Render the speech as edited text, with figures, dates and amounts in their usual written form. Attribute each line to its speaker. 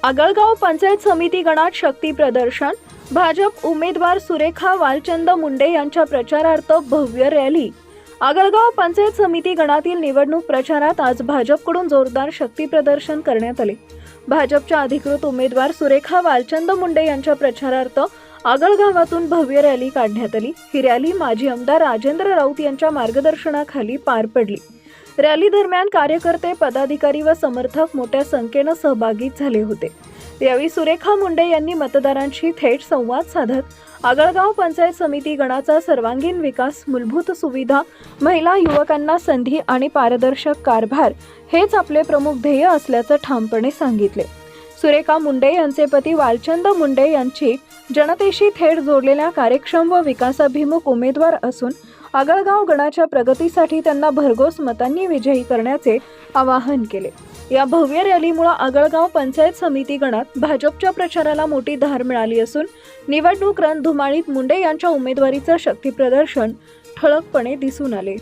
Speaker 1: आगळगाव पंचायत समिती गणात शक्ती प्रदर्शन, भाजप उमेदवार सुरेखा वालचंद मुंडे यांच्या प्रचारार्थ भव्य रॅली। आगळगाव पंचायत समिती गणातील निवडणूक प्रचारात आज भाजपकडून जोरदार शक्ती प्रदर्शन करण्यात आले। भाजपच्या अधिकृत उमेदवार सुरेखा वालचंद मुंडे यांच्या प्रचारार्थ आगळगावातून भव्य रॅली काढण्यात आली। ही रॅली माजी आमदार राजेंद्र राऊत यांच्या मार्गदर्शनाखाली पार पडली। रॅली दरम्यान कार्यकर्ते, पदाधिकारी व समर्थक मोठ्या संख्येने सहभागी झाले होते। यावेळी सुरेखा मुंडे यांनी मतदारांशी थेट संवाद साधत आगळगाव पंचायत समिती गणाचा सर्वांगीण विकास, मूलभूत सुविधा, महिला युवकांना संधी आणि पारदर्शक कारभार हेच आपले प्रमुख ध्येय असल्याचं ठामपणे सांगितले। सुरेखा मुंडे यांचे पती वालचंद मुंडे यांची जनतेशी थेट जोडलेल्या कार्यक्षम व विकासाभिमुख उमेदवार असून आगळगाव गणाच्या प्रगतीसाठी त्यांना भरघोस मतांनी विजयी करण्याचे आवाहन केले। या भव्य रॅलीमुळे आगळगाव पंचायत समिती गणात भाजपच्या प्रचाराला मोठी धार मिळाली असून निवडणूक रणधुमाळीत मुंडे यांच्या उमेदवारीचं शक्ती प्रदर्शन ठळकपणे दिसून आले।